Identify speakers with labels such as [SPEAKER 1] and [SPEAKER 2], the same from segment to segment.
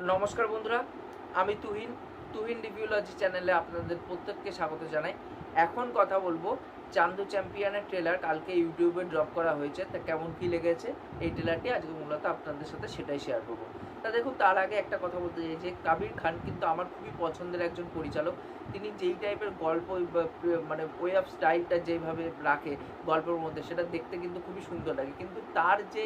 [SPEAKER 1] নমস্কার বন্ধুরা, আমি তুহিন রিভিউলজি চ্যানেলে আপনাদের প্রত্যেককে স্বাগত জানাই। এখন কথা বলবো চান্দু চ্যাম্পিয়নের ট্রেলার কালকে ইউটিউবে ড্রপ করা হয়েছে, তা কেমন কী লেগেছে এই ট্রেলারটি আজকে মূলত আপনাদের সাথে সেটাই শেয়ার করবো। তা দেখুন, তার আগে একটা কথা বলতে চাই যে কাবির খান কিন্তু আমার খুবই পছন্দের একজন পরিচালক। তিনি যেই টাইপের গল্প মানে ওয়ে অফ স্টাইলটা যেইভাবে রাখে গল্পের মধ্যে, সেটা দেখতে কিন্তু খুবই সুন্দর লাগে, কিন্তু তার যে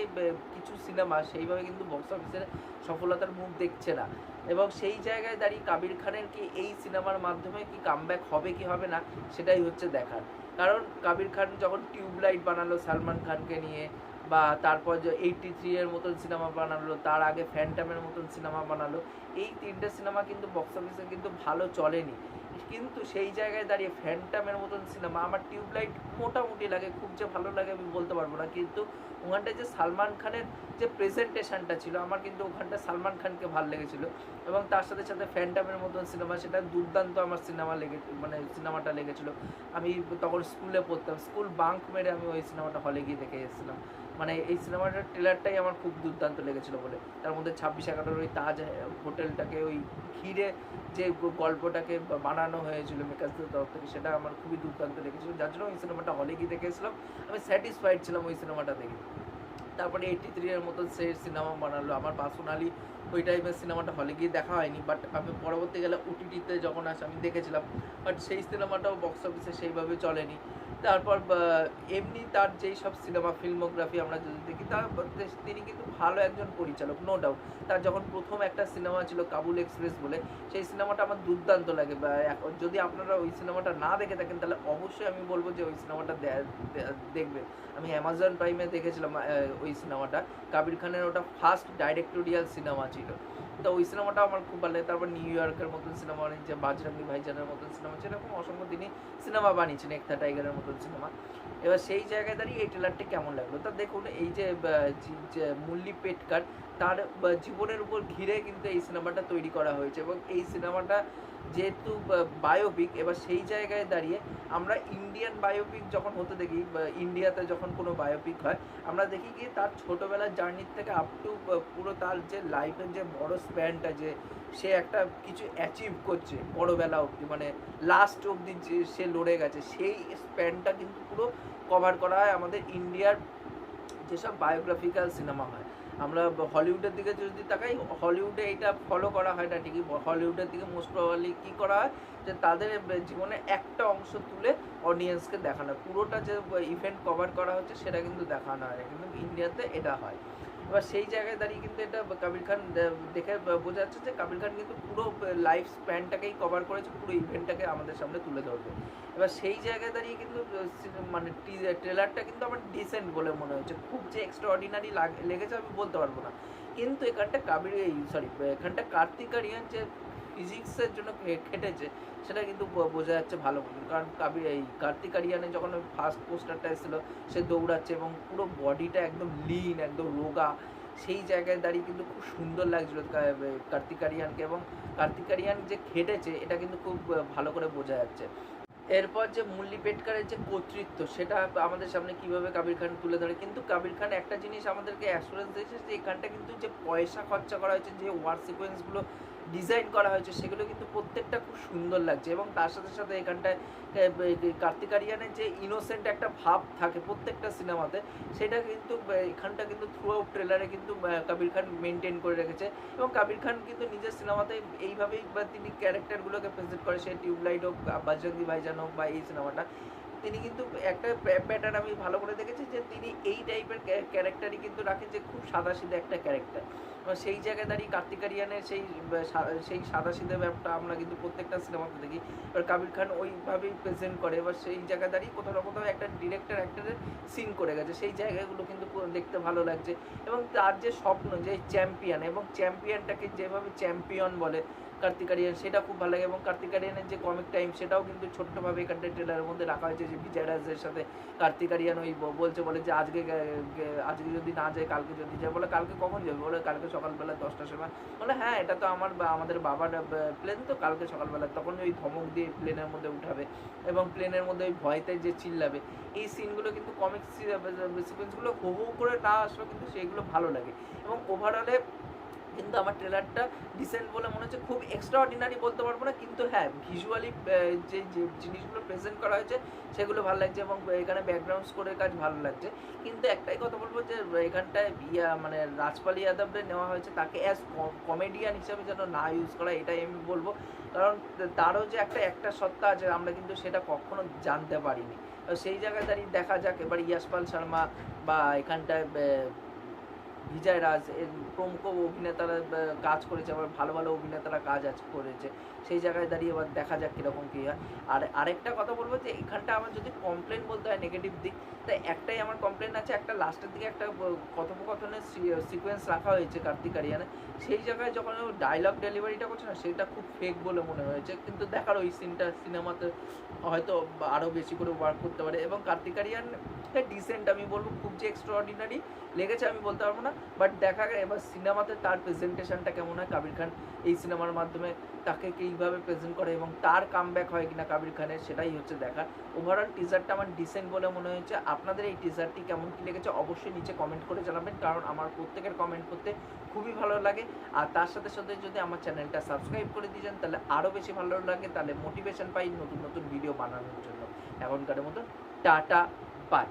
[SPEAKER 1] কিছু সিনেমা সেইভাবে কিন্তু বক্স অফিসের সফলতার মুখ দেখছে না। এবং সেই জায়গায় দাঁড়িয়ে কাবির খানের কি এই সিনেমার মাধ্যমে কি কামব্যাক হবে কি হবে না, সেটাই হচ্ছে দেখার। কারণ কাবির খান যখন টিউবলাইট বানালো সালমান খানকে নিয়ে, বা তারপর যে 83 এর মতন সিনেমা বানালো, তার আগে ফ্যান্টামের মতন সিনেমা বানালো, এই তিনটে সিনেমা কিন্তু বক্স অফিসে কিন্তু ভালো চলেনি। কিন্তু সেই জায়গায় দাঁড়িয়ে ফ্যান্টামের মতন সিনেমা, আমার টিউবলাইট মোটামুটি লাগে, খুব যে ভালো লাগে আমি বলতে পারবো না, কিন্তু ওখানটায় যে সালমান খানের যে প্রেজেন্টেশনটা ছিল, আমার কিন্তু ওখানটা সালমান খানকে ভালো লেগেছিলো। এবং তার সাথে সাথে ফ্যান্টামের মতন সিনেমা, সেটা দুর্দান্ত আমার সিনেমাটা লেগেছিলো। আমি তখন স্কুলে পড়তাম, স্কুল বাঙ্ক মেরে আমি ওই সিনেমাটা হলে গিয়ে দেখে এসেছিলাম। মানে এই সিনেমাটার ট্রেলারটাই আমার খুব দুর্দান্ত লেগেছিলো বলে, তার মধ্যে 26/11 ওই তাজ হোটেলটাকে ওই ঘিরে যে গল্পটাকে বানানো হয়েছিল মেকার্সদের তরফ থেকে, সেটা আমার খুবই দুর্দান্ত লেগেছিলো, যার জন্য ওই সিনেমাটা হলে গিয়ে দেখে এসেছিলাম। আমি স্যাটিসফাইড ছিলাম ওই সিনেমাটা দেখে। তারপরে 83 এর মতো সে সিনেমা বানালো। আমার পার্সোনালি ওই টাইপের সিনেমাটা হলে গিয়ে দেখা হয়নি, বাট আমি পরবর্তীকালে ওটিটিতে যখন আসে আমি দেখেছিলাম, বাট সেই সিনেমাটাও বক্স অফিসে সেইভাবে চলেনি। তারপর এমনি তার যেই সব সিনেমা ফিল্মোগ্রাফি আমরা যদি দেখি, তার তিনি কিন্তু ভালো একজন পরিচালক, নো ডাউট। তার যখন প্রথম একটা সিনেমা ছিল কাবুল এক্সপ্রেস বলে, সেই সিনেমাটা আমার দুর্দান্ত লাগে। বা যদি আপনারা ওই সিনেমাটা না দেখে থাকেন, তাহলে অবশ্যই আমি বলবো যে ওই সিনেমাটা দেখবেন। আমি অ্যামাজন প্রাইমে দেখেছিলাম ওই সিনেমাটা। কাবির খানের ওটা ফার্স্ট ডাইরেক্টোরিয়াল সিনেমা ছিল, তো ওই সিনেমাটা আমার খুব ভালো লাগে। তারপর নিউ ইয়র্কের মতন সিনেমা বানিয়েছে, বাজরঙ্গি ভাইজানের মতন সিনেমা, সেরকম অসংখ্য তিনি সিনেমা বানিয়েছেন, একতা টাইগারের মতন সিনেমা। এবার সেই জায়গায় দাঁড়িয়ে এই ট্রেলারটি কেমন লাগলো, তা দেখুন এই যে মুল্লি পেটকার, তার জীবনের উপর ঘিরে কিন্তু এই সিনেমাটা তৈরি করা হয়েছে। এবং এই সিনেমাটা যেহেতু বায়োপিক, এবার সেই জায়গায় দাঁড়িয়ে আমরা ইন্ডিয়ান বায়োপিক যখন হতে দেখি, ইন্ডিয়াতে যখন কোনো বায়োপিক হয়, আমরা দেখি কি তার ছোটোবেলার জার্নির থেকে আপ টু পুরো তার যে লাইফের যে বড় স্প্যানটা, যে সে একটা কিছু অ্যাচিভ করছে বড়োবেলা অবধি, মানে লাস্ট অবধি যে সে লড়ে গেছে, সেই স্প্যানটা কিন্তু পুরো কভার করা হয় আমাদের ইন্ডিয়ার যেসব বায়োগ্রাফিক্যাল সিনেমা হয়। আমরা হলিউডের দিকে যদি তাকাই, হলিউডে এইটা ফলো করা হয় না ঠিকই। হলিউডের দিকে মোস্ট প্রবাবলি কী করা হয়, যে তাদের জীবনে একটা অংশ তুলে অডিয়েন্সকে দেখানো, পুরোটা যে ইভেন্ট কভার করা হচ্ছে সেটা কিন্তু দেখানো হয় না, কিন্তু ইন্ডিয়াতে এটা হয়। এবার সেই জায়গায় দাঁড়িয়ে কিন্তু এটা কাবির খান দেখে বোঝা যাচ্ছে যে কাবির খান কিন্তু পুরো লাইফ স্প্যানটাকেই কভার করেছে, পুরো ইভেন্টটাকে আমাদের সামনে তুলে ধরবে। এবার সেই জায়গায় দাঁড়িয়ে কিন্তু মানে ট্রেলারটা কিন্তু আমার ডিসেন্ট বলে মনে হচ্ছে, খুব যে এক্সট্রা অর্ডিনারি লেগেছে আমি বলতে পারবো না। কিন্তু এখানটা এখানটা কার্তিক আরিয়ান যে ফিজিক্সের জন্য খেটেছে, সেটা কিন্তু বোঝা যাচ্ছে ভালো মতন। কারণ কার্তিক আরিয়ানের যখন ফার্স্ট পোস্টারটা এসেছিলো, সে দৌড়াচ্ছে এবং পুরো বডিটা একদম লিন, একদম রোগা, সেই জায়গায় দাঁড়িয়ে কিন্তু খুব সুন্দর লাগছিলো কার্তিক আরিয়ানকে। এবং কার্তিক আরিয়ান যে খেটেছে এটা কিন্তু খুব ভালো করে বোঝা যাচ্ছে। এরপর যে মুরলী পেটকারের যে কর্তৃত্ব, সেটা আমাদের সামনে কিভাবে কাবির খান তুলে ধরে। কিন্তু কাবির খান একটা জিনিস আমাদেরকে অ্যাসুরেন্স দিয়েছে, যে এখানটা কিন্তু যে পয়সা খরচা করা হয়েছে, যে ওয়ার সিকোয়েন্সগুলো ডিজাইন করা হয়েছে, সেগুলো কিন্তু প্রত্যেকটা খুব সুন্দর লাগছে। এবং তার সাথে সাথে এখানটায় কার্তিক আরিয়ানের যে ইনোসেন্ট একটা ভাব থাকে প্রত্যেকটা সিনেমাতে, সেটা কিন্তু এখানটা কিন্তু থ্রু আউট ট্রেলারে কিন্তু কাবির খান মেনটেন করে রেখেছে। এবং কাবির খান কিন্তু নিজের সিনেমাতে এইভাবেই তিনি ক্যারেক্টারগুলোকে প্রেজেন্ট করে, সে টিউবলাইট হোক, বাজরঙ্গি ভাইজান হোক, বা এই সিনেমাটা, তিনি কিন্তু একটা প্যাটার্ন আমি ভালো করে দেখেছি, যে তিনি এই টাইপের ক্যারেক্টারই কিন্তু রাখেন, যে খুব সাদাসিধে একটা ক্যারেক্টার। সেই জায়গায় দাঁড়িয়ে কার্তিক আরিয়ানের সেই সাদাসিধে ব্যাপারটা আমরা কিন্তু প্রত্যেকটা সিনেমাতে দেখি। এবার কাবির খান ওইভাবেই প্রেজেন্ট করে, এবার সেই জায়গায় দাঁড়িয়ে কোথাও না কোথাও একটা ডিরেক্টর অ্যাক্টরের সিন করে গেছে, সেই জায়গাগুলো কিন্তু দেখতে ভালো লাগছে। এবং তার যে স্বপ্ন, যে চ্যাম্পিয়ন, এবং চ্যাম্পিয়নটাকে যেভাবে চ্যাম্পিয়ন বলে কার্তিক আরিয়ান, সেটা খুব ভালো লাগে। এবং কার্তিক আরিয়ানের যে কমিক টাইম, সেটাও কিন্তু ছোট্টভাবে এখানটা ট্রেলারের মধ্যে রাখা হয়েছে, যে বিজয় রাজের সাথে কার্তিক আরিয়ান ওই বলে যে আজকে যদি না যায় কালকে যদি যায়, বলে কালকে কখন যাবে, বলে কালকে সকালবেলা 10টার সময়, বলে হ্যাঁ এটা তো আমাদের বাবার প্লেন, তো কালকে সকালবেলা, তখন ওই ধমক দিয়ে প্লেনের মধ্যে উঠাবে এবং প্লেনের মধ্যে ওই ভয়তে যে চিল্লাবে। এই সিনগুলো কিন্তু কমিক্স সিকোয়েন্সগুলো হু হু করে না আসলেও কিন্তু সেইগুলো ভালো লাগে। এবং ওভারঅলে কিন্তু আমার ট্রেলারটা ডিসেন্ট বলে মনে হচ্ছে, খুব এক্সট্রা অর্ডিনারি বলতে পারবো না, কিন্তু হ্যাঁ ভিজুয়ালি যে যে জিনিসগুলো প্রেজেন্ট করা হয়েছে সেগুলো ভালো লাগছে এবং এখানে ব্যাকগ্রাউন্ড স্কোরের কাজ ভালো লাগছে। কিন্তু একটাই কথা বলবো যে এখানটায় মানে রাজপাল ইয়াদবরে নেওয়া হয়েছে, তাকে অ্যাজ কমেডিয়ান হিসাবে যেন না ইউজ করা, এটাই আমি বলবো। কারণ তারও যে একটা সত্তা আছে আমরা কিন্তু সেটা কখনো জানতে পারিনি। সেই জায়গায় দাঁড়িয়ে দেখা যাক এবার ইয়াশপাল শর্মা বা এখানটায় বিজয় রাজ এর প্রমুখ অভিনেতারা কাজ করেছে, আবার ভালো ভালো অভিনেতারা কাজ করেছে, সেই জায়গায় দাঁড়িয়ে এবার দেখা যাক কীরকম কী হয়। আর আরেকটা কথা বলবো যে এখানটা আমার যদি কমপ্লেন বলতে হয় নেগেটিভ দিক, তাই একটাই আমার কমপ্লেন আছে, একটা লাস্টের দিকে একটা কথোপকথনের সিকোয়েন্স রাখা হয়েছে কার্তিক আরিয়ানে, সেই জায়গায় যখন ও ডায়লগ ডেলিভারিটা করছে না সেটা খুব ফেক বলে মনে হয়েছে। কিন্তু দেখার ওই সিনটা সিনেমাতে হয়তো আরও বেশি করে ওয়ার্ক করতে পারে। এবং কার্তিক আরিয়ান ডিসেন্ট আমি বলবো, খুব যে এক্সট্রা অর্ডিনারি লেগেছে আমি বলতে পারবো না, বাট দেখা যায় এবার সিনেমাতে তার প্রেজেন্টেশনটা কেমন হয়, কাবির খান এই সিনেমার মাধ্যমে তাকে কীভাবে প্রেজেন্ট করে এবং তার কামব্যাক হয় কিনা কাবির খানের, সেটাই হচ্ছে দেখার। ওভারঅল টিজারটা আমার ডিসেন্ট বলে মনে হয়েছে। আপনাদের এই টিজারটি কেমন কী লেগেছে অবশ্যই নিচে কমেন্ট করে জানাবেন, কারণ আমার প্রত্যেকের কমেন্ট করতে খুবই ভালো লাগে। আর তার সাথে সাথে যদি আমার চ্যানেলটা সাবস্ক্রাইব করে দিয়েছেন তাহলে আরও বেশি ভালো লাগে, তাহলে মোটিভেশন পাই নতুন নতুন ভিডিও বানানোর জন্য। এখনকার মতো টাটা, বাই।